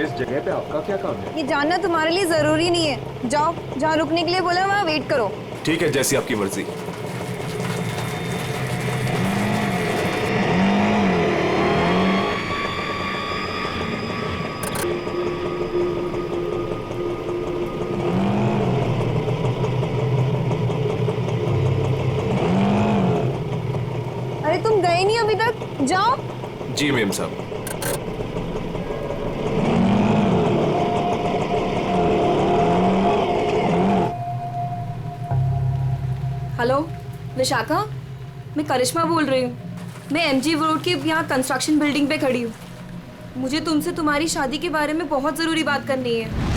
इस जगह पे आपका क्या काम है? ये जानना तुम्हारे लिए जरूरी नहीं है। जाओ, जहाँ रुकने के लिए बोला वहाँ वेट करो। ठीक है, जैसी आपकी मर्जी। अरे तुम गए नहीं अभी तक, जाओ। जी मेम साहब। हेलो विशाखा, मैं करिश्मा बोल रही हूँ। मैं एमजी रोड के यहाँ कंस्ट्रक्शन बिल्डिंग पे खड़ी हूँ। मुझे तुमसे तुम्हारी शादी के बारे में बहुत ज़रूरी बात करनी है।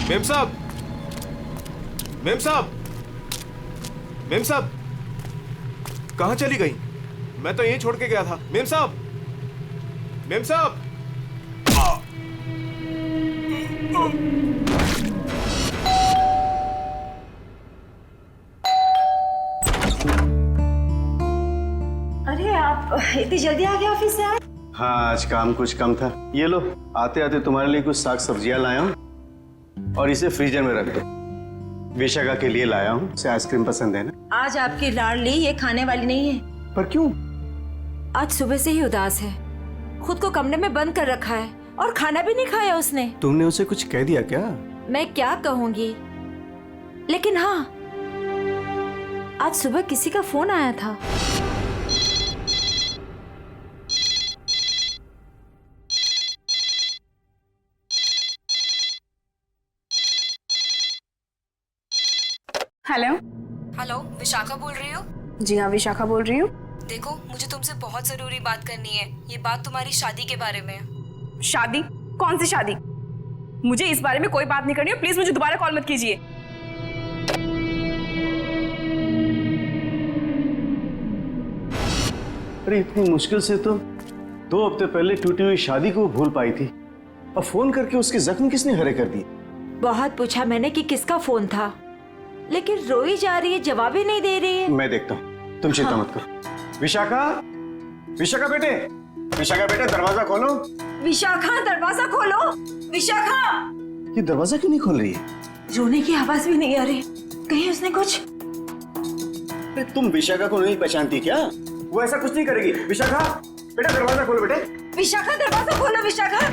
मेम साहब, मेम साहब, मेम साहब, कहाँ चली गई? मैं तो यहीं छोड़ के गया था। मेम साहब, मेम साहब। अरे आप इतनी जल्दी आ गए ऑफिस से आज? हाँ, आज काम कुछ कम था। ये लो, आते आते तुम्हारे लिए कुछ साग सब्जियां लाया हूँ और इसे फ्रीजर में रख दो। विशाखा के लिए लाया हूँ, उसे आइसक्रीम पसंद है ना? आज आपकी लाडली ये खाने वाली नहीं है। पर क्यों? आज सुबह से ही उदास है, खुद को कमरे में बंद कर रखा है और खाना भी नहीं खाया उसने। तुमने उसे कुछ कह दिया क्या? मैं क्या कहूँगी, लेकिन हाँ, आज सुबह किसी का फोन आया था। हेलो। हेलो, विशाखा बोल रही हो? जी हाँ, विशाखा बोल रही हूँ। देखो, मुझे तुमसे बहुत ज़रूरी बात करनी है। ये बात तुम्हारी शादी के बारे में है। शादी? कौन सी शादी? मुझे इस बारे में कोई बात नहीं करनी है। प्लीज मुझे दोबारा कॉल मत कीजिए। अरे इतनी मुश्किल से तो 2 हफ्ते पहले टूटी हुई शादी को भूल पाई थी, अब फोन करके उसके जख्म किसने हरे कर दिए? बहुत पूछा मैंने कि किसका फोन था, लेकिन रोई जा रही है, जवाब ही नहीं दे रही है। मैं देखता हूँ, तुम चिंता मत करो। विशाखा, विशाखा बेटे, विशाखा बेटे, दरवाजा खोलो। विशाखा, दरवाजा खोलो। विशाखा! ये दरवाजा क्यों नहीं खोल रही है? रोने की आवाज भी नहीं आ रही, कहीं उसने कुछ? अरे तुम विशाखा को नहीं पहचानती क्या? वो ऐसा कुछ नहीं करेगी। विशाखा बेटा, दरवाजा खोलो बेटे। विशाखा, दरवाजा खोलो। विशाखा!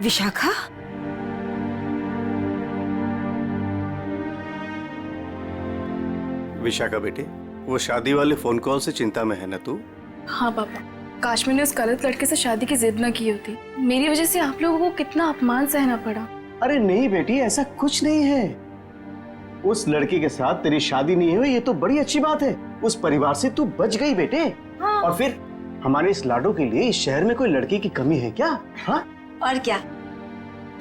विशाखा? विशाखा बेटे, वो शादी वाले फोन कॉल से चिंता में है ना तू? हाँ पापा, काश मैंने उस गलत लड़के से शादी की जिद न की होती। मेरी वजह से आप लोगों को कितना अपमान सहना पड़ा। अरे नहीं बेटी, ऐसा कुछ नहीं है। उस लड़की के साथ तेरी शादी नहीं हुई, ये तो बड़ी अच्छी बात है। उस परिवार से तू बच गई बेटे। हाँ। और फिर हमारे इस लाडो के लिए इस शहर में कोई लड़की की कमी है क्या? हाँ? और क्या,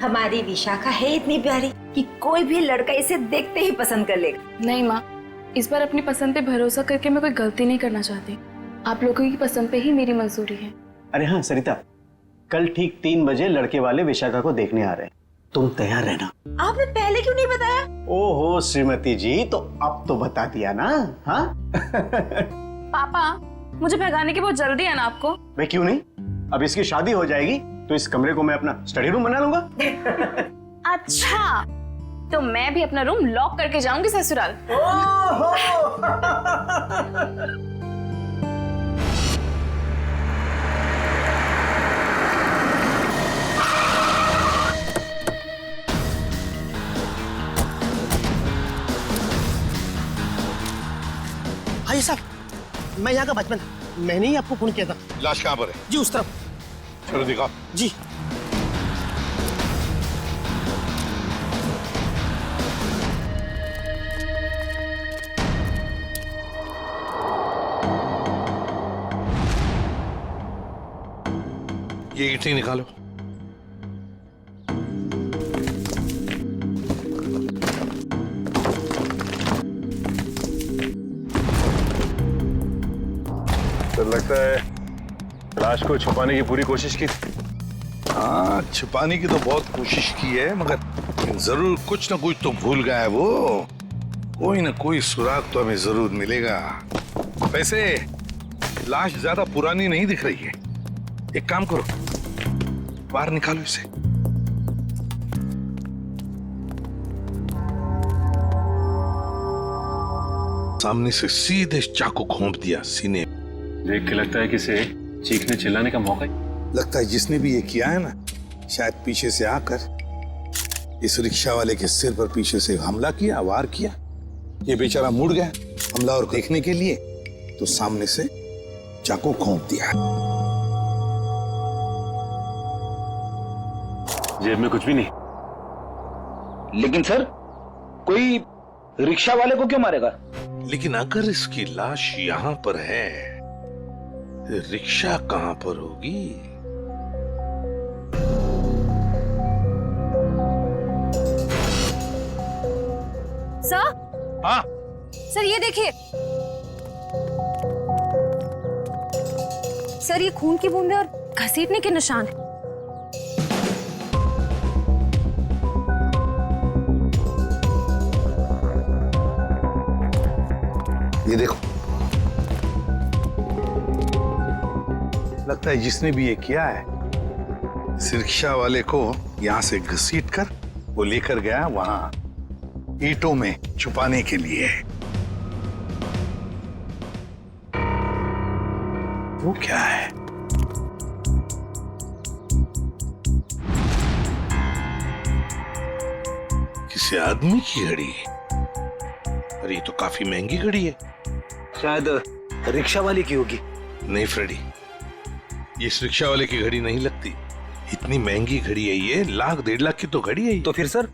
हमारी विशाखा है इतनी प्यारी कि कोई भी लड़का इसे देखते ही पसंद कर लेगा। नहीं माँ, इस बार अपनी पसंद पे भरोसा करके मैं कोई गलती नहीं करना चाहती। आप लोगों की पसंद पे ही मेरी मंजूरी है। अरे हाँ सरिता, कल ठीक 3 बजे लड़के वाले विशाखा को देखने आ रहे हैं, तुम तैयार रहना। आपने पहले क्यों नहीं बताया? ओहो श्रीमती जी, तो अब तो बता दिया ना। हाँ? पापा, मुझे भगाने की बहुत जल्दी है ना आपको? मैं क्यों नहीं, अब इसकी शादी हो जाएगी तो इस कमरे को मैं अपना स्टडी रूम बना लूंगा। अच्छा, तो मैं भी अपना रूम लॉक करके जाऊंगी ससुराल। हाँ साहब, मैं यहाँ का बचपन, मैंने ही आपको फोन किया था। लाश कहाँ पर है? जी उस तरफ। चलो दिखा। जी। ये ईंटें निकालो। तो लगता है लाश को छुपाने की पूरी कोशिश की थी। हाँ, छुपाने की तो बहुत कोशिश की है, मगर जरूर कुछ ना कुछ तो भूल गया है वो। कोई ना कोई सुराग तो हमें जरूर मिलेगा। वैसे लाश ज्यादा पुरानी नहीं दिख रही है। एक काम करो, बाहर निकालो इसे। सामने से सीधे चाकू घोंप दिया सीने। देख के लगता है कि इसे चीखने चिल्लाने का मौका है। लगता है जिसने भी ये किया है ना, शायद पीछे से आकर इस रिक्शा वाले के सिर पर पीछे से हमला किया, वार किया। ये बेचारा मुड़ गया हमला और देखने के लिए, तो सामने से चाकू घोंप दिया। जेब में कुछ भी नहीं। लेकिन सर, कोई रिक्शा वाले को क्यों मारेगा? लेकिन अगर इसकी लाश यहां पर है, रिक्शा कहां पर होगी? सर, हाँ, सर ये देखिए। सर ये खून की बूंदें और घसीटने के निशान हैं। ये देखो, लगता है जिसने भी ये किया है, इस रिक्शा वाले को यहां से घसीट कर वो लेकर गया वहां ईंटों में छुपाने के लिए। वो क्या है? किसी आदमी की घड़ी? अरे ये तो काफी महंगी घड़ी है। शायद रिक्शा वाले की होगी। नहीं फ्रेडी, ये इस रिक्शा वाले की घड़ी नहीं लगती। इतनी महंगी घड़ी है ये, 1,00,000-1,50,000 की तो घड़ी है ये। तो फिर सर,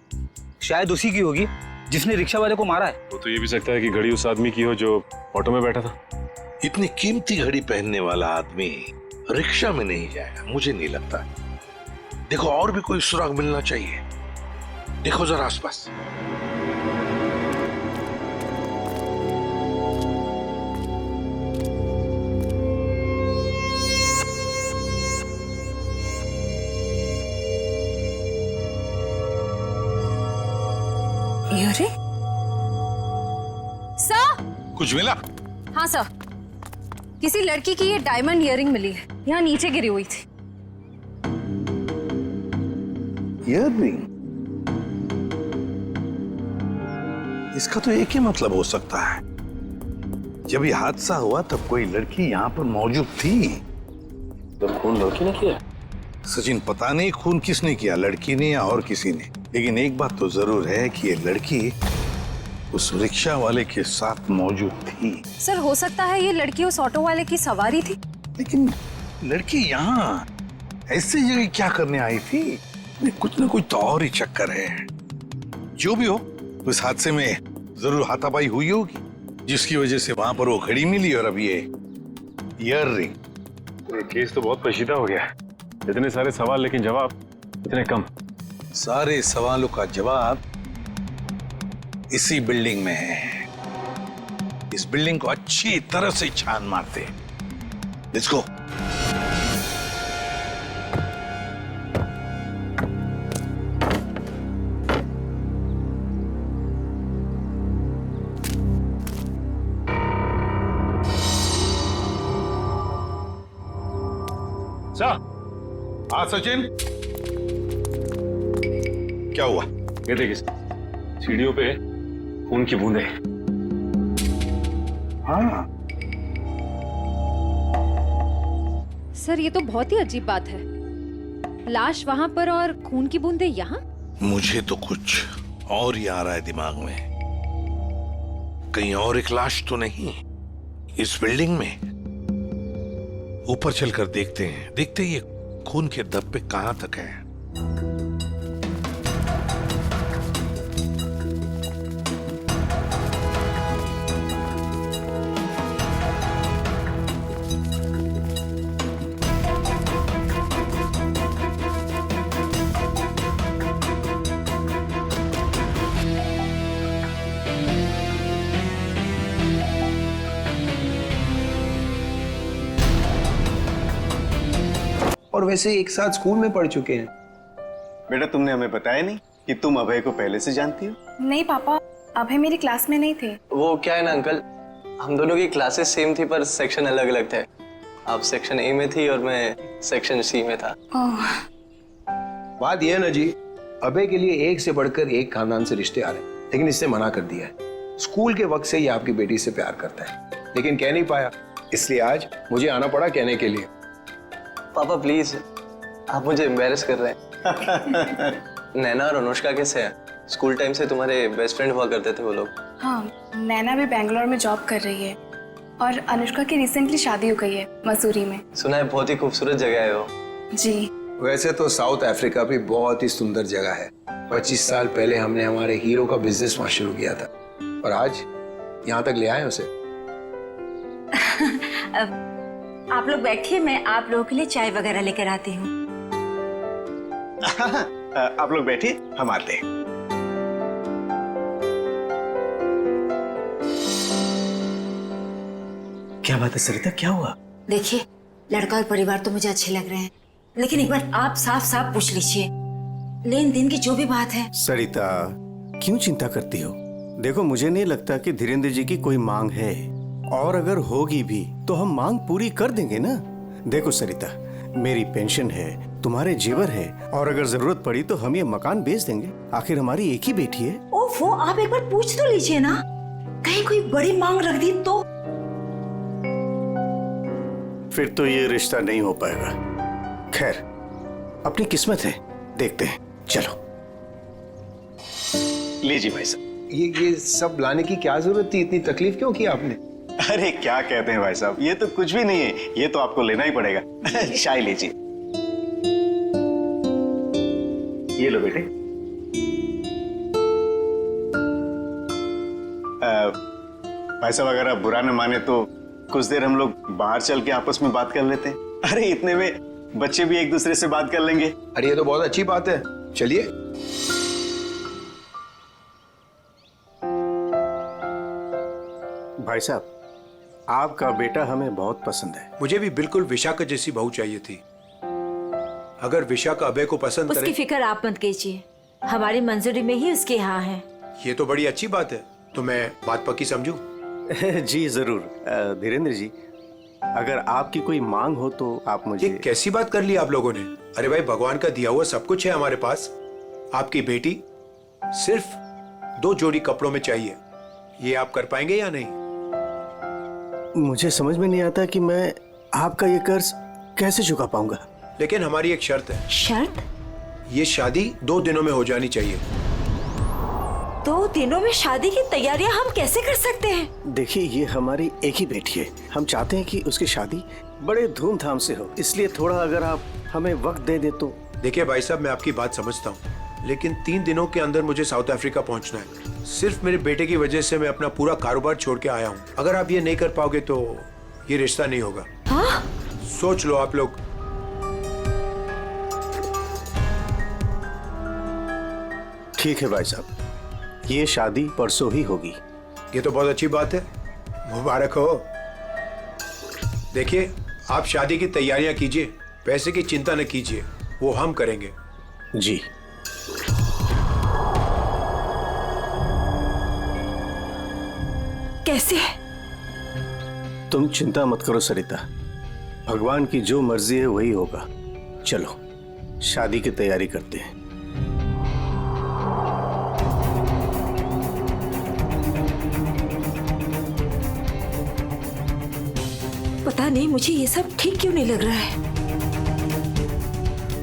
शायद उसी की होगी जिसने रिक्शा वाले को मारा है। वो तो ये भी सकता है कि घड़ी उस आदमी की हो जो ऑटो में बैठा था। इतनी कीमती घड़ी पहनने वाला आदमी रिक्शा में नहीं जाएगा, मुझे नहीं लगता। देखो और भी कोई सुराग मिलना चाहिए। देखो जरा आसपास। अरे सर, कुछ मिला? हाँ सर, किसी लड़की की ये डायमंड इयररिंग मिली है, यहाँ नीचे गिरी हुई थी। इयररिंग? इसका तो एक ही मतलब हो सकता है, जब ये हादसा हुआ तब कोई लड़की यहाँ पर मौजूद थी। तो खून लड़की ने किया? सचिन, पता नहीं खून किसने किया, लड़की ने या और किसी ने, लेकिन एक बात तो जरूर है कि ये लड़की उस रिक्शा वाले के साथ मौजूद थी। सर हो सकता है ये लड़की उस ऑटो वाले की सवारी थी। लेकिन लड़की यहाँ ऐसी जगह क्या करने आई थी? कुछ ना कुछ तो और ही चक्कर है। जो भी हो, उस हादसे में जरूर हाथापाई हुई होगी, जिसकी वजह से वहां पर वो घड़ी मिली और अब ये इयररिंग। ये केस तो बहुत पेचीदा हो गया। इतने सारे सवाल लेकिन जवाब इतने कम। सारे सवालों का जवाब इसी बिल्डिंग में है। इस बिल्डिंग को अच्छी तरह से छान मारते। Let's go. हाँ सचिन, क्या हुआ? ये देखिए, सीढ़ियों पे खून की बूंदें। हाँ, सर ये तो बहुत ही अजीब बात है। लाश वहां पर और खून की बूंदें यहाँ। मुझे तो कुछ और ही आ रहा है दिमाग में। कहीं और एक लाश तो नहीं इस बिल्डिंग में? ऊपर चलकर देखते हैं, देखते ये खून के धब्बे कहां तक है। और वैसे एक साथ स्कूल में पढ़ चुके हैं। बेटा तुमने हमें बताया नहीं कि तुम अभय को पहले से जानती हो? नहीं पापा, अभय मेरी क्लास में नहीं थे। वो क्या है ना अंकल, हम दोनों की क्लासेस सेम थी पर सेक्शन अलग अलग थे। आप सेक्शन ए में थी और मैं सेक्शन सी में था। बात यह है ना जी, अभय के लिए एक से बढ़कर एक खानदान से रिश्ते आ रहे हैं, लेकिन इसने मना कर दिया है। स्कूल के वक्त से ही आपकी बेटी से प्यार करता है, लेकिन कह नहीं पाया, इसलिए आज मुझे आना पड़ा कहने के लिए। पापा प्लीज, आप मुझे एम्बैरेस कर रहे हैं। नैना और अनुष्का कैसे हैं? स्कूल टाइम से तुम्हारे बेस्ट फ्रेंड हुआ करते थे वो लोग। हाँ, नैना भी बेंगलोर में जॉब कर रही है और अनुष्का की रिसेंटली शादी हो गई है मसूरी में। सुना है बहुत ही खूबसूरत जगह है वो। जी। वैसे तो साउथ अफ्रीका भी बहुत ही सुंदर जगह है। 25 साल पहले हमने हमारे हीरो का बिजनेस वहां शुरू किया था और आज यहाँ तक ले आए उसे। आप लोग बैठिए, मैं आप लोगों के लिए चाय वगैरह लेकर आती हूँ। आप लोग बैठिए, हम आते हैं। क्या बात है सरिता, क्या हुआ? देखिए, लड़का और परिवार तो मुझे अच्छे लग रहे हैं, लेकिन एक बार आप साफ साफ पूछ लीजिए, लेन देन की जो भी बात है। सरिता, क्यों चिंता करती हो? देखो, मुझे नहीं लगता कि धीरेन्द्र जी की कोई मांग है, और अगर होगी भी तो हम मांग पूरी कर देंगे ना। देखो सरिता, मेरी पेंशन है, तुम्हारे जेवर है, और अगर जरूरत पड़ी तो हम ये मकान बेच देंगे। आखिर हमारी एक ही बेटी है। ओफो, आप एक बार पूछ तो लीजिए ना, कहीं कोई बड़ी मांग रख दी तो। फिर तो ये रिश्ता नहीं हो पाएगा। खैर, अपनी किस्मत है, देखते हैं। चलो लीजिए भाई साहब। ये सब लाने की क्या जरूरत थी? इतनी तकलीफ क्यों की आपने? अरे क्या कहते हैं भाई साहब, ये तो कुछ भी नहीं है, ये तो आपको लेना ही पड़ेगा। चाय लीजिए। ये लो बेटे। भाई साहब, अगर आप बुरा न माने तो कुछ देर हम लोग बाहर चल के आपस में बात कर लेते हैं। अरे इतने में बच्चे भी एक दूसरे से बात कर लेंगे। अरे ये तो बहुत अच्छी बात है, चलिए। भाई साहब, आपका बेटा हमें बहुत पसंद है। मुझे भी बिल्कुल विशाखा जैसी बहू चाहिए थी। अगर विशाखा अभय को पसंद उसकी फिक्र आप मत कीजिए, हमारी मंजूरी में ही उसके यहाँ है। ये तो बड़ी अच्छी बात है, तो मैं बात पक्की समझूं? जी जरूर। धीरेन्द्र जी, अगर आपकी कोई मांग हो तो आप मुझे। ये कैसी बात कर ली आप लोगों ने? अरे भाई, भगवान का दिया हुआ सब कुछ है हमारे पास। आपकी बेटी सिर्फ 2 जोड़ी कपड़ों में चाहिए, ये आप कर पाएंगे या नहीं? मुझे समझ में नहीं आता कि मैं आपका ये कर्ज कैसे चुका पाऊंगा। लेकिन हमारी एक शर्त है। शर्त? ये शादी 2 दिनों में हो जानी चाहिए। 2 दिनों में शादी की तैयारियां हम कैसे कर सकते हैं? देखिए, ये हमारी एक ही बेटी है, हम चाहते हैं कि उसकी शादी बड़े धूमधाम से हो, इसलिए थोड़ा अगर आप हमें वक्त दे दे तो। देखिए भाई साहब, मैं आपकी बात समझता हूँ, लेकिन 3 दिनों के अंदर मुझे साउथ अफ्रीका पहुंचना है। सिर्फ मेरे बेटे की वजह से मैं अपना पूरा कारोबार छोड़ के आया हूँ। अगर आप ये नहीं कर पाओगे तो ये रिश्ता नहीं होगा। हाँ? सोच लो आप लोग। ठीक है भाई साहब, ये शादी परसों ही होगी। ये तो बहुत अच्छी बात है, मुबारक हो। देखिए, आप शादी की तैयारियां कीजिए, पैसे की चिंता न कीजिए, वो हम करेंगे। जी। कैसे? तुम चिंता मत करो सरिता, भगवान की जो मर्जी है वही होगा। चलो शादी की तैयारी करते हैं। पता नहीं मुझे ये सब ठीक क्यों नहीं लग रहा है।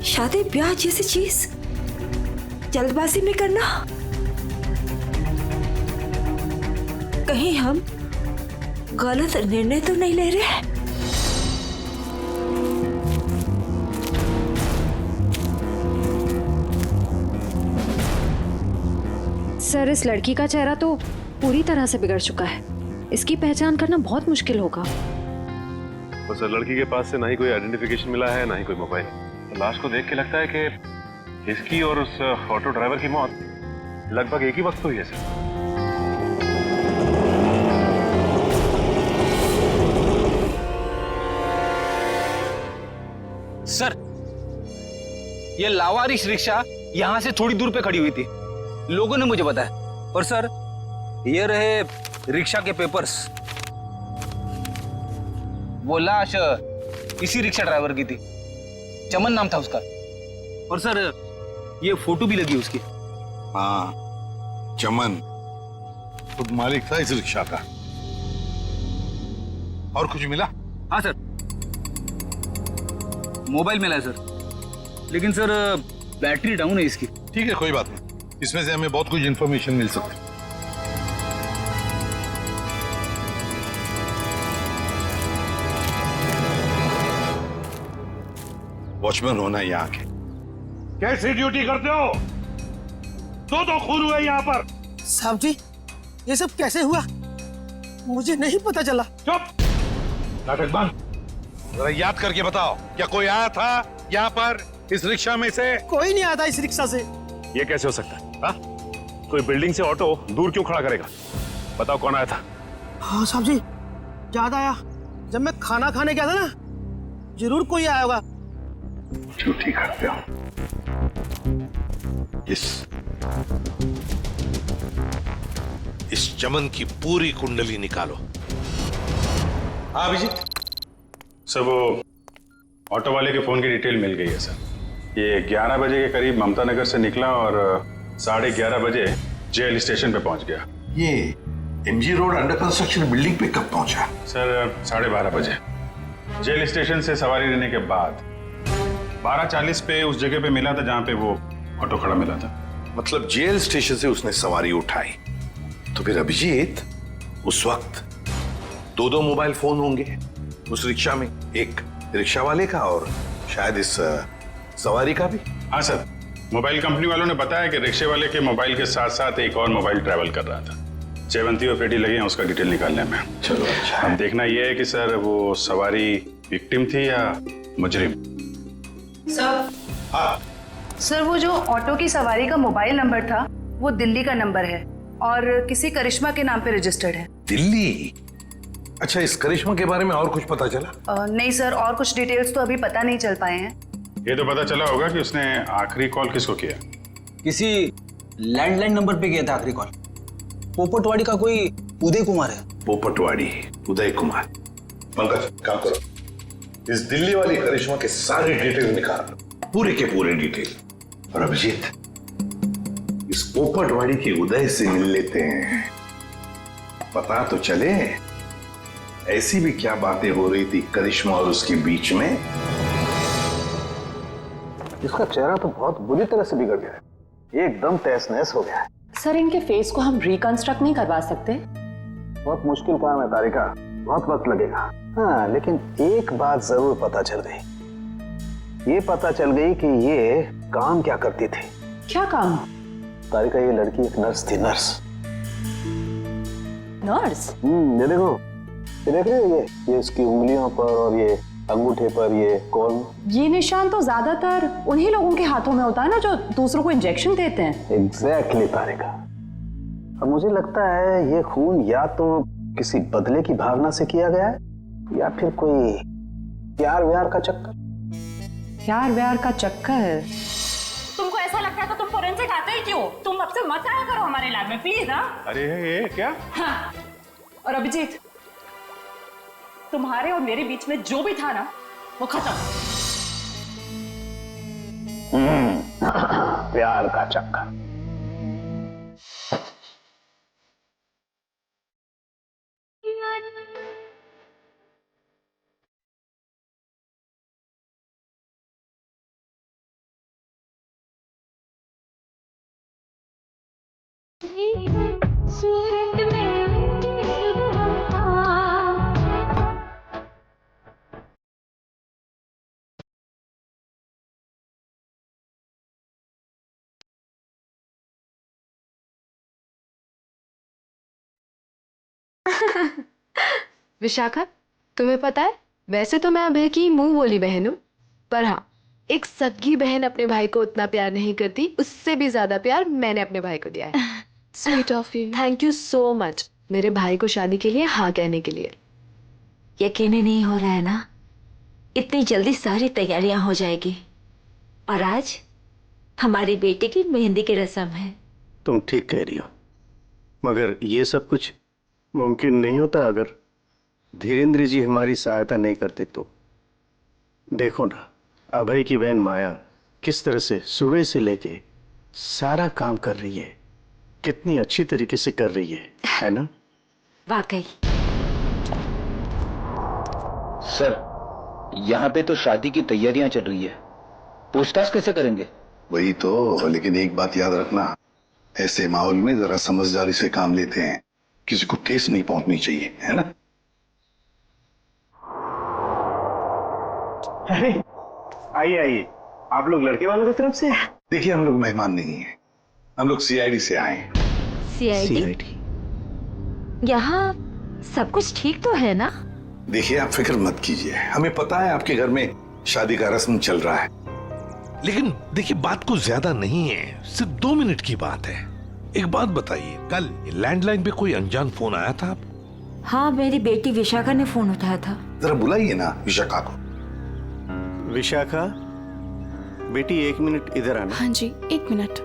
शादी ब्याह जैसी चीज जल्दबाजी में करना, कहीं हम गलत निर्णय तो नहीं ले रहे? सर, इस लड़की का चेहरा तो पूरी तरह से बिगड़ चुका है, इसकी पहचान करना बहुत मुश्किल होगा। तो सर, लड़की के पास से ना ही कोई आइडेंटिफिकेशन मिला है, ना ही कोई मोबाइल। तो लाश को देख के लगता है कि इसकी और उस ऑटो ड्राइवर की मौत लगभग एक ही वक्त हुई है सर। ये लावारिश रिक्शा यहाँ से थोड़ी दूर पे खड़ी हुई थी, लोगों ने मुझे बताया। और सर, ये रहे रिक्शा के पेपर्स। वो लाश इसी रिक्शा ड्राइवर की थी, चमन नाम था उसका। और सर, ये फोटो भी लगी उसकी। हाँ, चमन खुद मालिक था इस रिक्शा का। और कुछ मिला? हाँ सर, मोबाइल मिला है सर, लेकिन सर बैटरी डाउन है इसकी। ठीक है, कोई बात नहीं, इसमें से हमें बहुत कुछ इंफॉर्मेशन मिल सकती है। वॉचमैन होना यहाँ के। कैसी ड्यूटी करते हो? दो खून हुए यहाँ पर। साहब जी, ये सब कैसे हुआ? मुझे नहीं पता चला। चुप, नाटक बंद। जरा याद करके बताओ, क्या कोई आया था यहाँ पर इस रिक्शा में से? कोई नहीं आता इस रिक्शा से। ये कैसे हो सकता है? हा? कोई बिल्डिंग से ऑटो दूर क्यों खड़ा करेगा? बताओ कौन आया था? हाँ साहब जी, याद आया, जब मैं खाना खाने गया था ना, जरूर कोई आया होगा। झूठी करते हो। इस चमन की पूरी कुंडली निकालो। हाँ अभिजीत सर, वो ऑटो वाले के फोन की डिटेल मिल गई है सर। ये 11 बजे के करीब ममता नगर से निकला और 11:30 बजे जेल स्टेशन पे पहुंच गया। ये MG road under construction building पे कब पहुंचा? सर 12:30 बजे। जेल स्टेशन से सवारी लेने के बाद 12:40 पे उस जगह पे मिला था जहां पे वो ऑटो खड़ा मिला था। मतलब जेल स्टेशन से उसने सवारी उठाई। तो फिर अभिजीत, उस वक्त दो मोबाइल फोन होंगे उस रिक्शा में, एक रिक्शा वाले का और शायद इस सवारी का भी। हाँ सर, मोबाइल कंपनी वालों ने बताया कि रिक्शे वाले के मोबाइल के साथ साथ एक और मोबाइल ट्रैवल कर रहा था। जयवंती और पेटी लगे हैं उसका डिटेल निकालने में। चलो अच्छा। अब देखना यह है कि सर वो सवारी विक्टिम थी या मुजरिम। सर, हाँ सर वो जो ऑटो की सवारी का मोबाइल नंबर था वो दिल्ली का नंबर है और किसी करिश्मा के नाम पे रजिस्टर्ड है। दिल्ली? अच्छा, इस करिश्मा के बारे में और कुछ पता चला? नहीं सर, और कुछ डिटेल्स तो अभी पता नहीं चल पाए हैं। ये तो पता चला होगा कि उसने आखिरी कॉल किसको किया। किसी लैंडलाइन नंबर पे किया था आखिरी कॉल। पोपटवाड़ी का कोई उदय कुमार है। पोपटवाड़ी, उदय कुमार। पंकज, काम करो, इस दिल्ली वाली करिश्मा के सारे डिटेल निकाल लो, पूरे के पूरे डिटेल। और अभिजीत, इस पोपटवाड़ी के उदय से मिल लेते हैं, पता तो चले ऐसी भी क्या बातें हो रही थी करिश्मा और उसके बीच में। इसका चेहरा तो बहुत बुरी तरह से बिगड़ गया है, एकदम तहस नहस हो गया है। सर, इनके फेस को हम रिकंस्ट्रक्ट नहीं करवा सकते? बहुत मुश्किल काम है तारिका, बहुत वक्त लगेगा। हाँ, लेकिन एक बात जरूर पता चल गई। ये पता चल गई कि ये काम क्या करती थी। क्या काम? तारिका, ये लड़की एक नर्स थी। नर्स? ये देखो, ये देख रहे हो, ये इसकी उंगलियों पर और ये अंगूठे पर ये कौन? ये निशान तो ज्यादातर उन्हीं लोगों के हाथों में होता है ना जो दूसरों को इंजेक्शन देते हैं। एग्जैक्टली तारिका। अब मुझे लगता है ये खून या तो किसी बदले की भावना से किया गया है या फिर कोई प्यार व्यार का चक्कर। प्यार व्यार का चक्कर है? तुमको ऐसा लगता है तो तुम फोरेंसिक आते ही क्यों? तुम अब से मत आया करो हमारे लैब में प्लीज। हाँ, अरे ये क्या? हाँ। और अभिजीत, तुम्हारे और मेरे बीच में जो भी था ना वो खत्म। प्यार का चक्कर। विशाखा, तुम्हें पता है वैसे तो मैं अभय की मुंह बोली बहन हूँ, पर हाँ, एक सगी बहन अपने भाई को उतना प्यार नहीं करती, उससे भी ज्यादा प्यार मैंने अपने भाई को दिया है। Sweet of you. Thank you so much मेरे भाई को शादी के लिए हाँ कहने के लिए। यकीन ही नहीं हो रहा है ना, इतनी जल्दी सारी तैयारियां हो जाएगी। और आज हमारी बेटी की मेहंदी की रस्म है। तुम ठीक कह रही हो, मगर ये सब कुछ मुमकिन नहीं होता अगर धीरेन्द्र जी हमारी सहायता नहीं करते तो। देखो ना, अभय की बहन माया किस तरह से सुबह से लेके सारा काम कर रही है, कितनी अच्छी तरीके से कर रही है ना? वाकई। सर, यहाँ पे तो शादी की तैयारियां चल रही है, पूछताछ कैसे करेंगे? वही तो, लेकिन एक बात याद रखना, ऐसे माहौल में जरा समझदारी से काम लेते हैं, किसी को ठेस नहीं पहुंचनी चाहिए, है ना? अरे आइए आइए, आप लोग लड़के वालों की तरफ से? देखिए, हम लोग मेहमान नहीं हैं, हम लोग सीआईडी से आए हैं। सीआईडी? यहाँ सब कुछ ठीक तो है ना? देखिए, आप फिक्र मत कीजिए, हमें पता है आपके घर में शादी का रस्म चल रहा है, लेकिन देखिए बात कुछ ज्यादा नहीं है, सिर्फ 2 मिनट की बात है। एक बात बताइए, कल लैंडलाइन पे कोई अनजान फोन आया था? हाँ, मेरी बेटी विशाखा ने फोन उठाया था। जरा बुलाइए ना विशाखा को। विशाखा बेटी, 1 मिनट इधर आना। हाँ जी, 1 मिनट।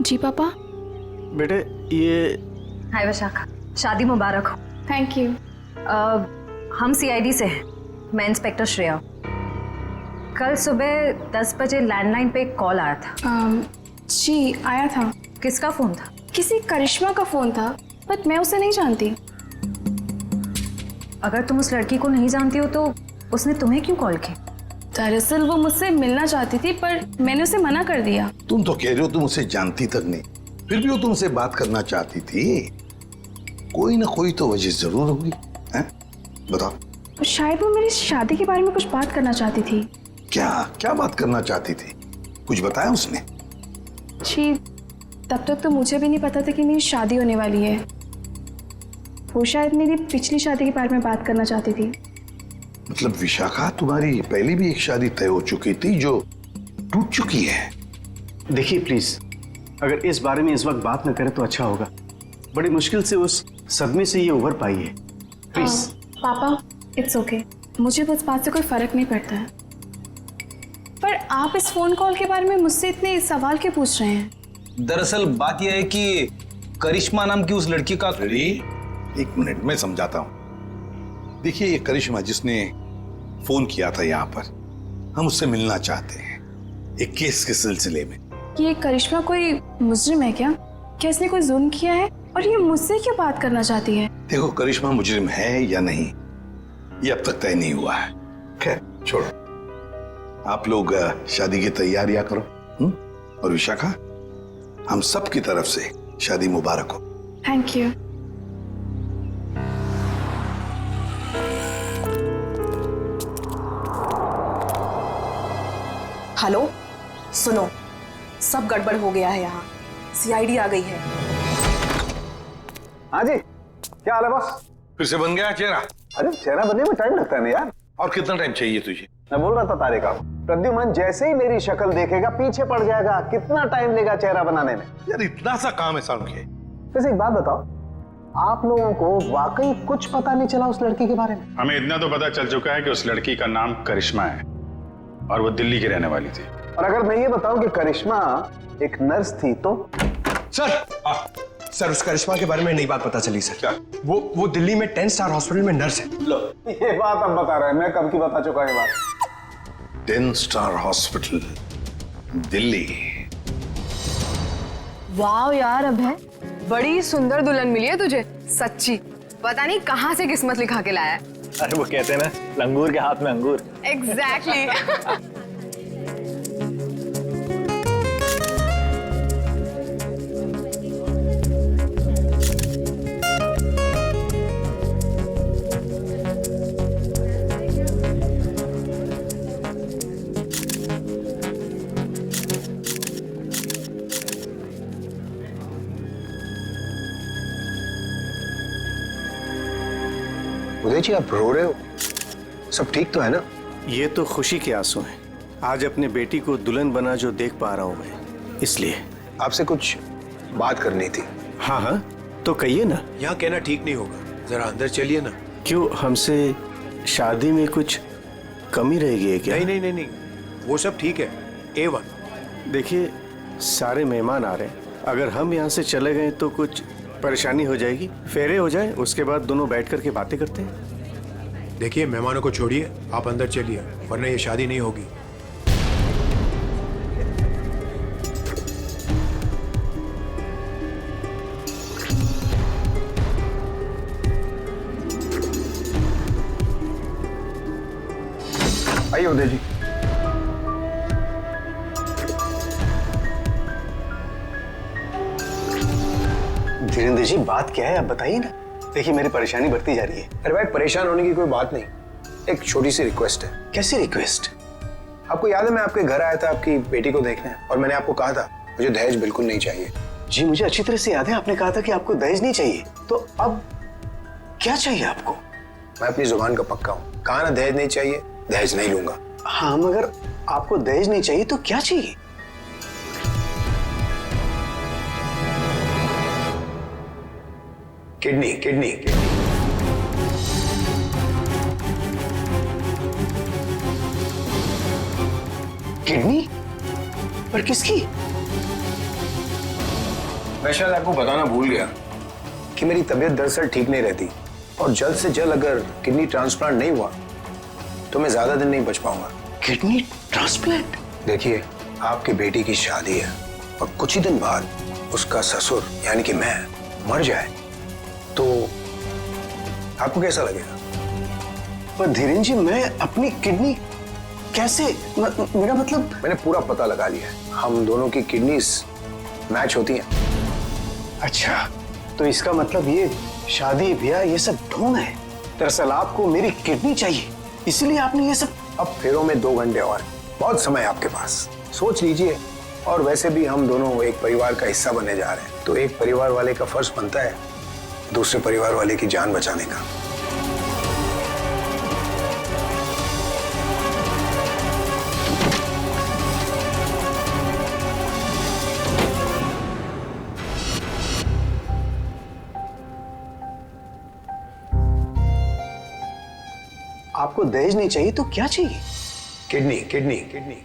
जी पापा। बेटे ये। हाय विशाखा, शादी मुबारक हो। Thank you. हम सीआईडी से हैं, मैं इंस्पेक्टर श्रेया। कल सुबह 10 बजे लैंडलाइन पे एक कॉल आया था। जी आया था। किसका फोन था? किसी करिश्मा का फोन था, बट मैं उसे नहीं जानती। अगर तुम उस लड़की को नहीं जानती हो तो उसने तुम्हें क्यों कॉल की? दरअसल वो मुझसे मिलना चाहती थी, पर मैंने उसे मना कर दिया। तुम तो कह रहे हो तुम उसे जानती तक नहीं, फिर भी वो तुमसे बात करना चाहती थी। कोई ना कोई तो वजह जरूर होगी, हैं? बताओ। शायद वो मेरी शादी के बारे में कुछ बात करना चाहती थी। क्या क्या बात करना चाहती थी? कुछ बताया उसने? जी, तब तक तो मुझे भी नहीं पता था कि मेरी शादी होने वाली है। वो शायद मेरी पिछली शादी के बारे में बात करना चाहती थी। मतलब विशाखा, तुम्हारी पहले भी एक शादी तय हो चुकी थी जो टूट चुकी है। देखिए प्लीज, अगर इस बारे में इस वक्त बात न करें तो अच्छा होगा। बड़ी मुश्किल से उस सदमे से ये उभर पाई है। प्लीज। पापा, इट्स ओके, मुझे उस बात से कोई फर्क नहीं पड़ता है। पर आप इस फोन कॉल के बारे में मुझसे इतने सवाल क्यों पूछ रहे हैं? दरअसल बात यह है कि करिश्मा नाम की उस लड़की का। एक मिनट, मैं समझाता हूं। देखिए, ये करिश्मा जिसने फोन किया था यहाँ पर, हम उससे मिलना चाहते हैं एक केस के सिलसिले में। ये करिश्मा कोई मुजरिम है क्या? क्या इसने कोई जुल्म किया है और ये मुझसे क्यों बात करना चाहती है? देखो, करिश्मा मुजरिम है या नहीं ये अब तक तय नहीं हुआ है। खैर छोड़ो, आप लोग शादी की तैयारियां करो। और विशाखा, हम सब की तरफ से शादी मुबारक हो। Thank you. हेलो, सुनो, सब गड़बड़ हो गया है यहाँ। सीआईडी आ गई है। हाँ जी, क्या हाल है बॉस? फिर से बन गया चेहरा? अरे चेहरा बनने में टाइम लगता है ना यार। और कितना टाइम चाहिए तुझे? मैं बोल रहा था तारे का, प्रद्युमन जैसे ही मेरी शक्ल देखेगा पीछे पड़ जाएगा। कितना टाइम लेगा चेहरा बनाने में? यार इतना सा काम है साउंड के। वैसे एक बात बताओ, आप लोगों को वाकई कुछ पता नहीं चला उस लड़की के बारे में? हमें इतना तो पता चल चुका है कि उस लड़की का नाम करिश्मा है और वो दिल्ली की रहने वाली थी। और अगर मैं ये बताऊं कि करिश्मा एक नर्स थी तो? सर, उस करिश्मा के बारे में नई बात पता चली सर। क्या? वो दिल्ली में 10 स्टार हॉस्पिटल में नर्स है। लो, ये बात अब बता रहे हैं, मैं कब की बता चुका ये बात। 10 स्टार हॉस्पिटल, दिल्ली। वाह यार अभय, बड़ी सुंदर दुल्हन मिली है तुझे, सच्ची। पता नहीं कहाँ से किस्मत लिखा के लाया है। अरे वो कहते हैं ना, लंगूर के हाथ में अंगूर। एग्जैक्टली। उदय जी, आप रो रहे हो? सब ठीक तो है ना? ये तो खुशी के आंसू हैं। आज अपने बेटी को दुल्हन बना जो देख पा रहा हूं मैं, इसलिए। आपसे कुछ बात करनी थी। हाँ हाँ, तो कहिए ना। यहाँ कहना ठीक नहीं होगा, जरा अंदर चलिए ना। क्यों, हमसे शादी में कुछ कमी रहेगी है क्या? नहीं नहीं नहीं नहीं, वो सब ठीक है, A1। देखिए सारे मेहमान आ रहे हैं, अगर हम यहाँ से चले गए तो कुछ परेशानी हो जाएगी। फेरे हो जाए, उसके बाद दोनों बैठ करके बातें करते हैं। देखिए मेहमानों को छोड़िए, आप अंदर चलिए, वरना ये शादी नहीं होगी। आइए उदय जी। धीरेन्द्र जी, बात क्या है आप बताइए ना। देखिए मेरी परेशानी बढ़ती जा रही है। अरे भाई परेशान होने की कोई बात नहीं, एक छोटी सी रिक्वेस्ट है। कैसी रिक्वेस्ट? आपको याद है मैं आपके घर आया था आपकी बेटी को देखने, और मैंने आपको कहा था मुझे दहेज बिल्कुल नहीं चाहिए। जी मुझे अच्छी तरह से याद है, आपने कहा था कि आपको दहेज नहीं चाहिए, तो अब क्या चाहिए आपको? मैं अपनी जुबान का पक्का हूँ, कहा ना दहेज नहीं चाहिए, दहेज नहीं लूंगा। हाँ मगर आपको दहेज नहीं चाहिए तो क्या चाहिए? Kidney kidney kidney? पर किसकी? मैं शायद आपको बताना भूल गया कि मेरी तबीयत दरअसल ठीक नहीं रहती, और जल्द से जल्द अगर किडनी ट्रांसप्लांट नहीं हुआ तो मैं ज्यादा दिन नहीं बच पाऊंगा। Kidney transplant? देखिए आपकी बेटी की शादी है, और कुछ ही दिन बाद उसका ससुर यानी कि मैं मर जाए तो आपको कैसा लगेगा? पर धीरेन्द्र जी मैं अपनी किडनी कैसे, मेरा मतलब। मैंने पूरा पता लगा लिया है, हम दोनों की किडनीज मैच होती हैं। अच्छा, तो इसका मतलब ये शादी ब्याह ये सब ढोंग है। दरअसल आपको मेरी किडनी चाहिए, इसलिए आपने ये सब। अब फेरों में 2 घंटे और, बहुत समय आपके पास, सोच लीजिए। और वैसे भी हम दोनों एक परिवार का हिस्सा बनने जा रहे हैं, तो एक परिवार वाले का फर्ज बनता है दूसरे परिवार वाले की जान बचाने का। आपको दहेज नहीं चाहिए तो क्या चाहिए? Kidney kidney kidney.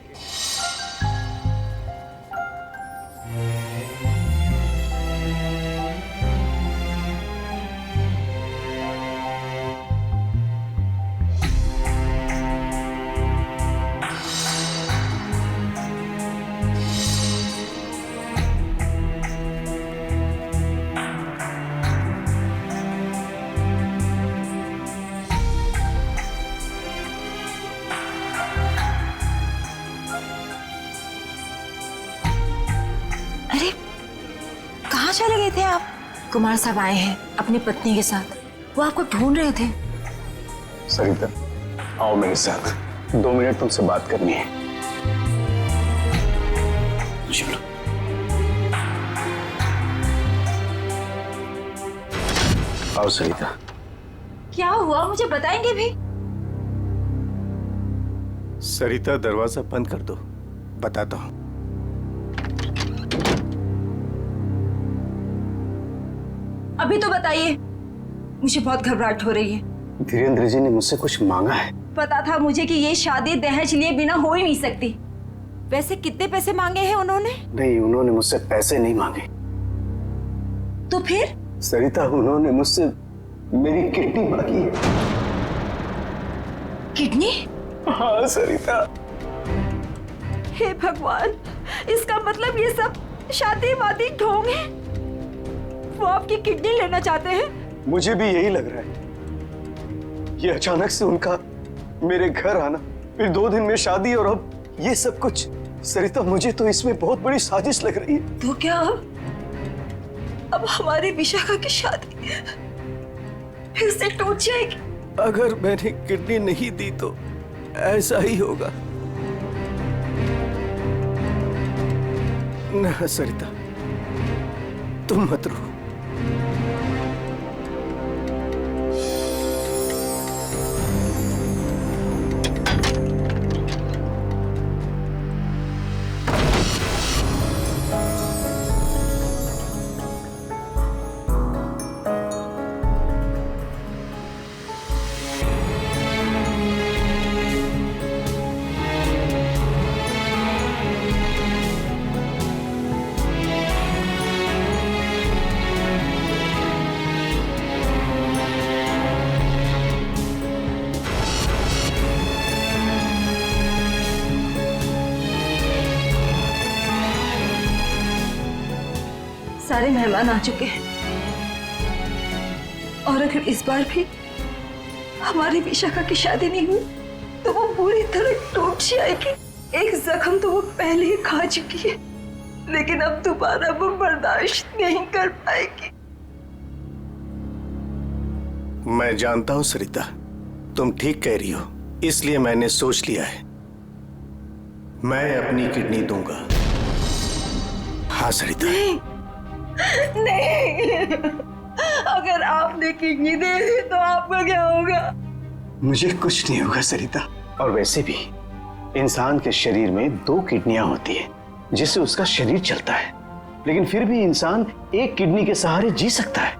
अरे कहाँ चले गए थे आप? कुमार साहब आए हैं अपनी पत्नी के साथ, वो आपको ढूंढ रहे थे। सरिता आओ मेरे साथ, 2 मिनट तुमसे बात करनी है। चलो। आओ सरिता। क्या हुआ मुझे बताएंगे भी? सरिता दरवाजा बंद कर दो, बताता हूं। अभी तो बताइए, मुझे बहुत घबराहट हो रही है। धीरेन्द्र जी ने मुझसे कुछ मांगा है। पता था मुझे कि ये शादी दहेज लिए बिना हो ही नहीं सकती। वैसे कितने पैसे मांगे हैं उन्होंने? नहीं, उन्होंने मुझसे पैसे नहीं मांगे। तो फिर? सरिता, उन्होंने मुझसे मेरी किडनी मांगी है। किडनी? हाँ सरिता। हे भगवान, इसका मतलब ये सब शादी वादी ढोंग है। वो आपकी किडनी लेना चाहते हैं? मुझे भी यही लग रहा है। ये अचानक से उनका मेरे घर आना, फिर 2 दिन में शादी, और अब ये सब कुछ। सरिता, मुझे तो इसमें बहुत बड़ी साजिश लग रही है। तो क्या अब हमारी विशाखा की शादी फिर से टूट जाएगी? अगर मैंने किडनी नहीं दी तो ऐसा ही होगा। ना सरिता, तुम मत रो। सारे मेहमान आ चुके हैं और अगर इस बार भी हमारी विशाखा की शादी नहीं हुई तो वो पूरी तरह टूट जाएगी। एक जख्म तो वो पहले ही खा चुकी है, लेकिन अब दोबारा वो बर्दाश्त नहीं कर पाएगी। मैं जानता हूं सरिता, तुम ठीक कह रही हो, इसलिए मैंने सोच लिया है मैं अपनी किडनी दूंगा। हाँ सरिता। नहीं, अगर आपने किडनी दे दी तो आपका क्या होगा? मुझे कुछ नहीं होगा सरिता। और वैसे भी इंसान के शरीर में 2 किडनियां होती है जिससे उसका शरीर चलता है, लेकिन फिर भी इंसान एक किडनी के सहारे जी सकता है।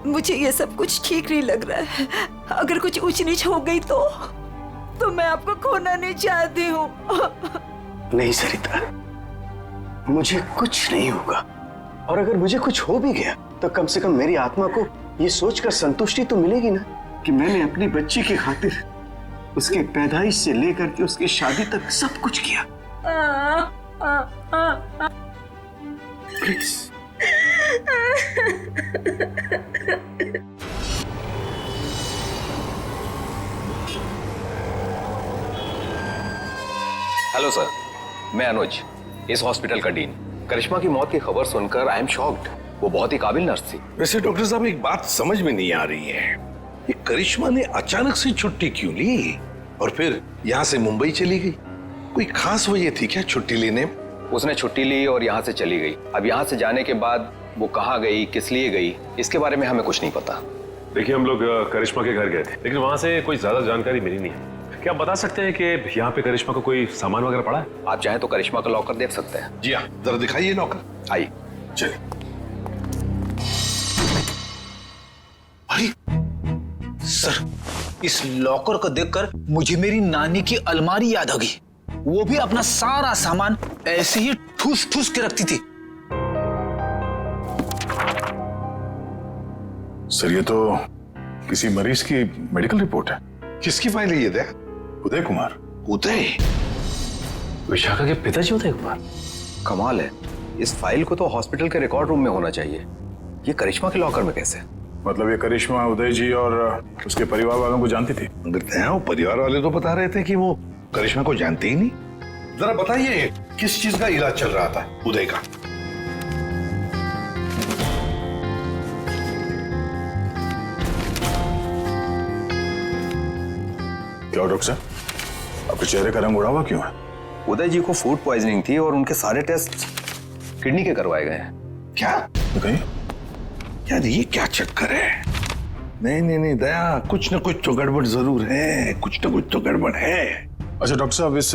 मुझे ये सब कुछ ठीक नहीं लग रहा है। अगर कुछ ऊंच नीच हो गई तो मैं आपको खोना नहीं चाहती हूँ। नहीं सरिता, मुझे कुछ नहीं होगा, और अगर मुझे कुछ हो भी गया तो कम से कम मेरी आत्मा को ये सोचकर संतुष्टि तो मिलेगी ना कि मैंने अपनी बच्ची की खातिर उसके पैदाइश से लेकर के उसकी शादी तक सब कुछ किया। प्लीज। हेलो सर, मैं अनुज, इस हॉस्पिटल का डीन। करिश्मा की मौत की खबर सुनकर आई एम शॉक्ड। वो बहुत ही काबिल नर्स थी। वैसे डॉक्टर साहब एक बात समझ में नहीं आ रही है, ये करिश्मा ने अचानक से छुट्टी क्यों ली और फिर यहाँ से मुंबई चली गई? कोई खास वजह थी क्या छुट्टी लेने में? उसने छुट्टी ली और यहाँ से चली गई। अब यहाँ से जाने के बाद वो कहाँ गई, किस लिए गई, इसके बारे में हमें कुछ नहीं पता। देखिए, हम लोग करिश्मा के घर गए थे, लेकिन वहाँ से कोई ज्यादा जानकारी मिली नहीं है। क्या आप बता सकते हैं कि यहाँ पे करिश्मा को कोई सामान वगैरह पड़ा है? आप चाहें तो करिश्मा का लॉकर देख सकते हैं। जी हाँ, जरा दिखाइए लॉकर। आइए। चलिए। सर, इस लॉकर को देखकर मुझे मेरी नानी की अलमारी याद आ गई। वो भी अपना सारा सामान ऐसे ही ठूस ठूस के रखती थी। सर, ये तो किसी मरीज की मेडिकल रिपोर्ट है। किसकी फाइल है ये? दे उदय कुमार। उदय? विशाखा के पिताजी उदय कुमार? कमाल है, इस फाइल को तो हॉस्पिटल के रिकॉर्ड रूम में होना चाहिए। ये करिश्मा के लॉकर में कैसे? मतलब ये करिश्मा उदय जी और उसके परिवार वालों को जानती थी? वो परिवार वाले तो बता रहे थे कि वो करिश्मा को जानते ही नहीं। जरा बताइए, किस चीज का इलाज चल रहा था उदय का? क्या डॉक्टर साहब, आपके चेहरे का रंग उड़ा हुआ क्यों है? उदय जी को फूड पॉइजनिंग थी और उनके सारे टेस्ट किडनी के करवाए गए हैं। क्या? यार ये क्या चक्कर है? नहीं नहीं नहीं दया, कुछ ना कुछ तो गड़बड़ जरूर है, कुछ ना कुछ तो गड़बड़ है। अच्छा डॉक्टर साहब, इस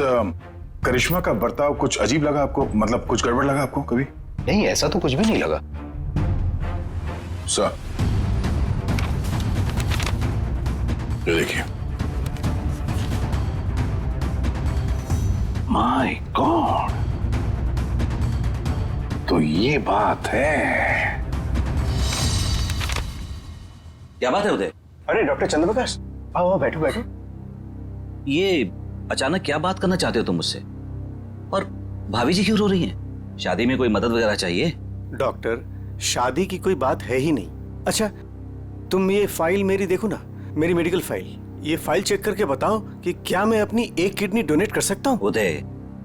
करिश्मा का बर्ताव कुछ अजीब लगा आपको? मतलब कुछ गड़बड़ लगा आपको कभी? नहीं, ऐसा तो कुछ भी नहीं लगा। सर, ये देखिए। माय गॉड, तो ये बात है। क्या बात है उदय? अरे डॉक्टर चंद्रप्रकाश, आओ बैठो बैठो। ये अचानक क्या बात करना चाहते हो तुम मुझसे? और भाभी जी क्यों रो रही हैं? शादी में कोई मदद वगैरह चाहिए? डॉक्टर, शादी की कोई बात है ही नहीं। अच्छा, तुम ये फाइल मेरी देखो ना, मेरी मेडिकल फाइल। ये फाइल चेक करके बताओ कि क्या मैं अपनी एक किडनी डोनेट कर सकता हूँ? उदय,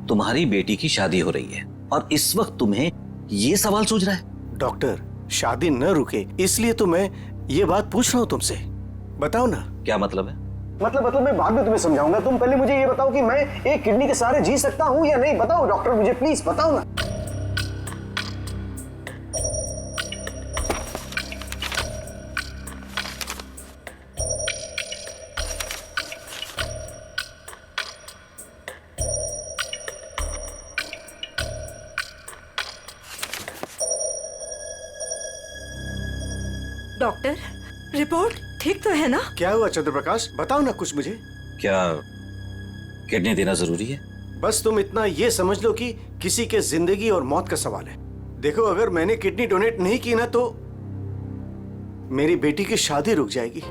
तुम्हारी बेटी की शादी हो रही है और इस वक्त तुम्हें ये सवाल सोच रहा है? डॉक्टर, शादी न रुके इसलिए तो मैं ये बात पूछ रहा हूँ तुमसे। बताओ ना। क्या मतलब है? मतलब मैं बाद में तुम्हें समझाऊंगा। तुम पहले मुझे ये बताओ कि मैं एक किडनी के सहारे जी सकता हूँ या नहीं। बताओ डॉक्टर, मुझे प्लीज बताओ ना। डॉक्टर, रिपोर्ट ठीक तो है ना? क्या हुआ चंद्रप्रकाश, बताओ ना कुछ मुझे। क्या किडनी देना जरूरी है? बस तुम इतना ये समझ लो कि किसी के जिंदगी और मौत का सवाल है। देखो, अगर मैंने किडनी डोनेट नहीं की ना तो मेरी बेटी की शादी रुक जाएगी।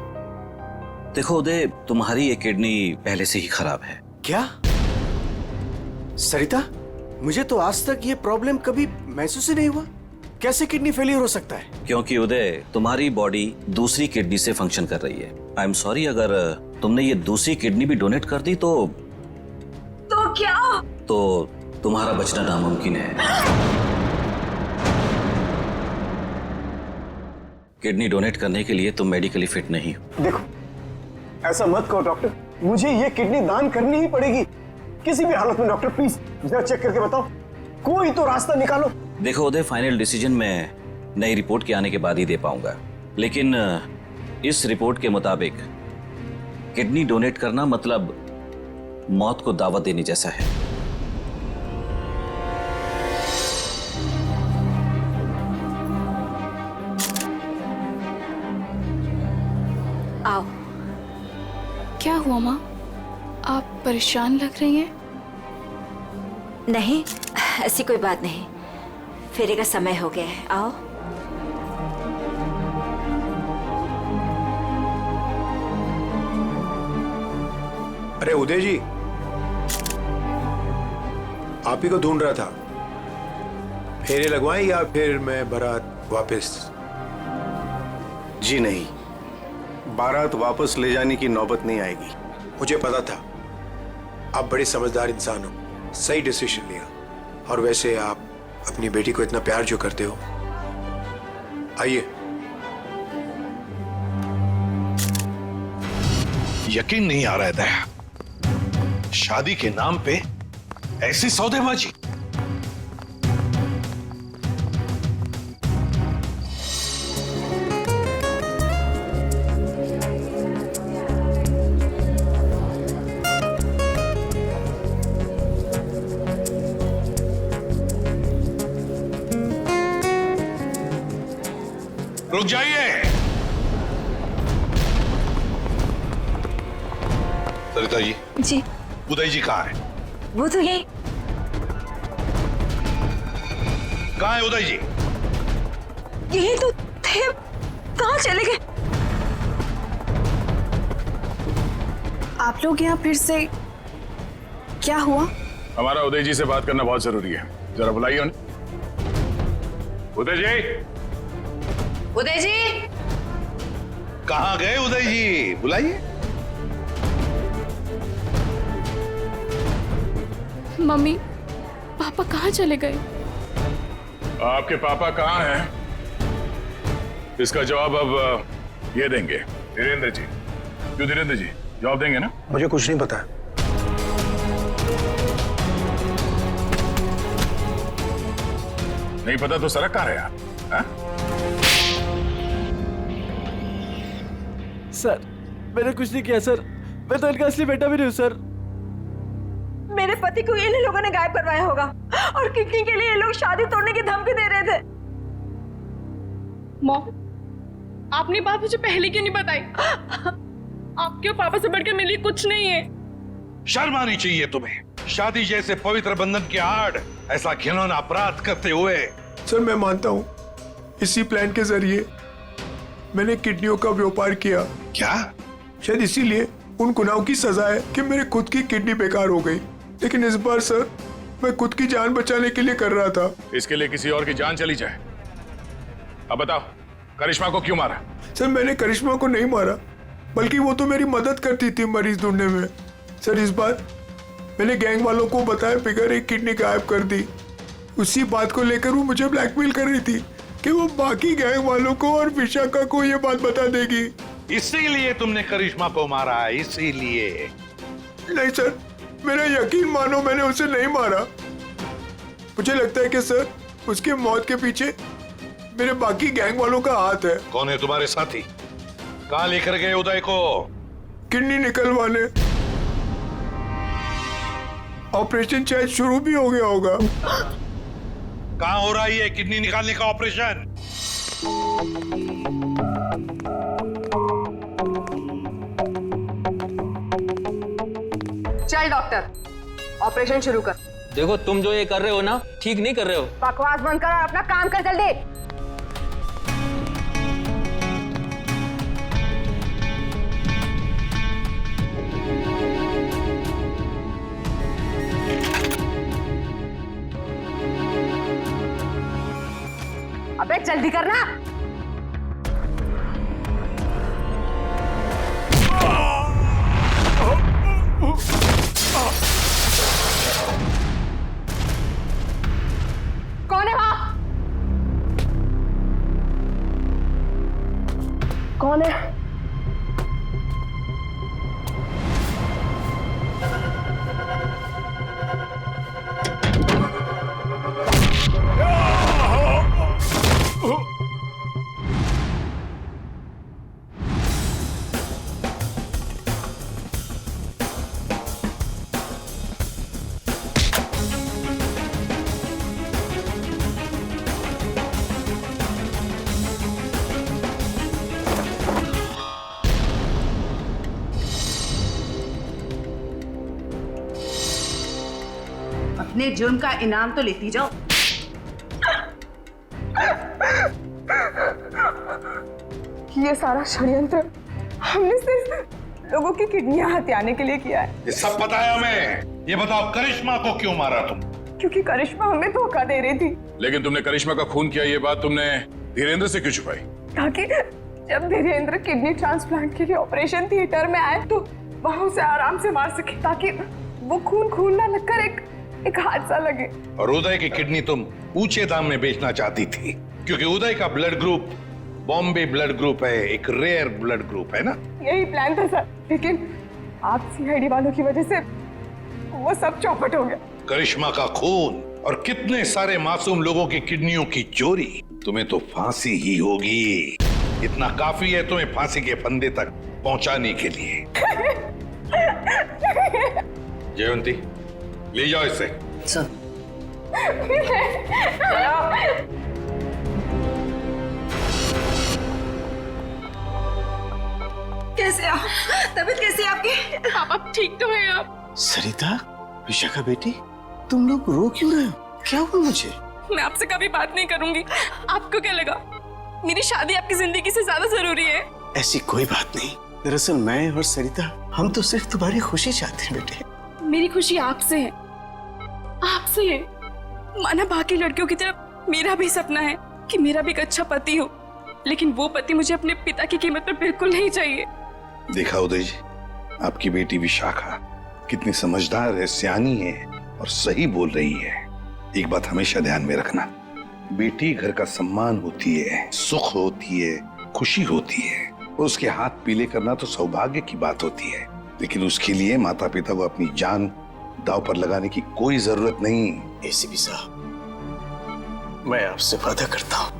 देखो उदय, तुम्हारी ये किडनी पहले से ही खराब है। क्या? सरिता, मुझे तो आज तक ये प्रॉब्लम कभी महसूस ही नहीं हुआ। कैसे किडनी फेलियर हो सकता है? क्योंकि उदय, तुम्हारी बॉडी दूसरी किडनी से फंक्शन कर रही है। आई एम सॉरी, अगर तुमने ये दूसरी किडनी भी डोनेट कर दी तो क्या? तो तुम्हारा बचना नामुमकिन है। किडनी डोनेट करने के लिए तुम मेडिकली फिट नहीं हो। देखो, ऐसा मत कहो डॉक्टर, मुझे ये किडनी दान करनी ही पड़ेगी किसी भी हालत में। डॉक्टर प्लीज जरा चेक करके बताओ, कोई तो रास्ता निकालो। देखो उदय, फाइनल डिसीजन मैं नई रिपोर्ट के आने के बाद ही दे पाऊंगा, लेकिन इस रिपोर्ट के मुताबिक किडनी डोनेट करना मतलब मौत को दावत देने जैसा है। आओ। क्या हुआ माँ? आप परेशान लग रही हैं। नहीं, ऐसी कोई बात नहीं। फेरे का समय हो गया है, आओ। अरे उदय जी, आप ही को ढूंढ रहा था। फेरे लगवाएं या फिर मैं बारात वापस? जी नहीं, बारात वापस ले जाने की नौबत नहीं आएगी। मुझे पता था, आप बड़े समझदार इंसान हो, सही डिसीजन लिया। और वैसे आप अपनी बेटी को इतना प्यार जो करते हो, आइए। यकीन नहीं आ रहा है दया, शादी के नाम पे ऐसी सौदेबाजी। रुक जाइए। सरिता जी, उदय जी कहाँ है? वो तो यही। कहाँ है उदय जी? यही तो थे, कहाँ चले गए? आप लोग यहाँ फिर से, क्या हुआ? हमारा उदय जी से बात करना बहुत जरूरी है, जरा बुलाइए उन्हें। उदय जी! उदय जी! कहाँ गए उदय जी? बुलाइए। मम्मी, पापा कहाँ चले गए? आपके पापा कहाँ हैं? इसका जवाब अब ये देंगे धीरेन्द्र जी। क्यों धीरेन्द्र जी, जवाब देंगे ना? मुझे कुछ नहीं पता। नहीं पता तो सड़क कहाँ रहे आप? हा? सर, मैंने कुछ नहीं किया सर। मैं तो इनका असली बेटा भी नहीं हूँ सर। मेरे पति को इन लोगों ने गायब करवाया होगा और किडनी के लिए ये लोग शादी तोड़ने की धमकी दे रहे थे। मॉम, आपने बात मुझे पहले क्यों नहीं बताई? आपके और पापा से बढ़कर मेरे लिए कुछ नहीं है। शर्म आनी चाहिए तुम्हें, शादी जैसे पवित्र बंधन के आड़ ऐसा घिनौना अपराध करते हुए। सर, मैं मानता हूँ इसी प्लान के जरिए मैंने किडनियों का व्यापार किया। क्या? शायद इसीलिए उन गुनाहों की सजा है कि मेरे खुद की किडनी बेकार हो गई। लेकिन इस बार सर, मैं खुद की जान बचाने के लिए कर रहा था। इसके लिए किसी और की जान चली जाए? अब बताओ, करिश्मा को क्यों मारा? सर, मैंने करिश्मा को नहीं मारा, बल्कि वो तो मेरी मदद करती थी मरीज ढूंढने में। सर, इस बार मैंने गैंग वालों को बताया बिगैर एक किडनी गायब कर दी। उसी बात को लेकर वो मुझे ब्लैकमेल कर रही थी कि वो बाकी गैंग वालों को और विशाखा को ये बात बता देगी। इसीलिए तुमने करिश्मा को मारा है? इसीलिए? नहीं सर, मेरा यकीन मानो, मैंने उसे नहीं मारा। मुझे लगता है कि सर, उसकी मौत के पीछे मेरे बाकी गैंग वालों का हाथ है। कौन है तुम्हारे साथी? कहाँ लेकर गए उदय को? किडनी निकलवाने। ऑपरेशन शायद शुरू भी हो गया होगा। कहाँ हो रहा है ये किडनी निकालने का ऑपरेशन? चल डॉक्टर, ऑपरेशन शुरू कर। देखो, तुम जो ये कर रहे हो ना, ठीक नहीं कर रहे हो। बकवास बंद कर और अपना काम कर जल्दी। अबे जल्दी करना। कौन है वहां? कौन है? अपने जुर्म का इनाम तो लेती जाओ। ये सारा षड्यंत्र हमने सिर्फ लोगों की किडनियां हथियाने के लिए किया है। ये सब पता है हमें। ये बताओ करिश्मा को क्यों मारा तुम? क्योंकि करिश्मा हमें धोखा दे रही थी। लेकिन तुमने करिश्मा का खून किया, ये बात तुमने धीरेन्द्र से क्यों छुपाई? ताकि जब धीरेन्द्र किडनी ट्रांसप्लांट के लिए ऑपरेशन थिएटर में आए तो वहां उसे आराम से मार सके, ताकि वो खून ना लगकर एक हादसा लगे। और उदय की किडनी तुम ऊंचे दाम में बेचना चाहती थी, क्योंकि उदय का blood group Bombay blood group है, एक रेयर ब्लड ग्रुप है ना? यही प्लान था सर, लेकिन आप सीआईडी वालों की वजह से वो सब चौपट हो गया। करिश्मा का खून और कितने सारे मासूम लोगों की किडनियों की चोरी, तुम्हें तो फांसी ही होगी। इतना काफी है तुम्हें फांसी के फंदे तक पहुंचाने के लिए। जयवंती, ले जाओ इसे। कैसे आप? तबीयत कैसी है आपकी? पापा ठीक तो है आप? सरिता, विशाखा बेटी, तुम लोग रो क्यों रहे हो? क्या हुआ मुझे? मैं आपसे कभी बात नहीं करूंगी। आपको क्या लगा मेरी शादी आपकी जिंदगी से ज्यादा जरूरी है? ऐसी कोई बात नहीं। दरअसल मैं और सरिता, हम तो सिर्फ तुम्हारी खुशी चाहते हैं बेटे। मेरी खुशी आपसे है, आपसे है। माना बाकी लड़कियों की तरह मेरा भी सपना है कि मेरा भी एक अच्छा पति हो, लेकिन वो पति मुझे अपने पिता की कीमत पर बिल्कुल नहीं चाहिए। देखा उदय जी, आपकी बेटी विशाखा कितनी समझदार है, सियानी है और सही बोल रही है। एक बात हमेशा ध्यान में रखना, बेटी घर का सम्मान होती है, सुख होती है, खुशी होती है। उसके हाथ पीले करना तो सौभाग्य की बात होती है, लेकिन उसके लिए माता पिता को अपनी जान दांव पर लगाने की कोई जरूरत नहीं। एसीपी साहब, मैं आपसे वादा करता हूं,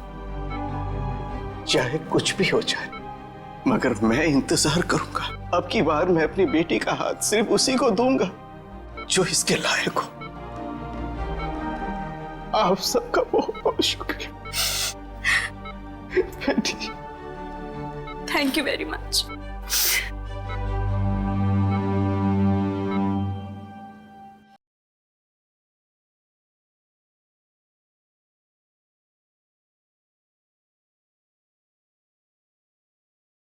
चाहे कुछ भी हो जाए, मगर मैं इंतजार करूंगा। अब की बार मैं अपनी बेटी का हाथ सिर्फ उसी को दूंगा जो इसके लायक हो। आप सबका बहुत बहुत शुक्रिया बेटी। Thank you very much.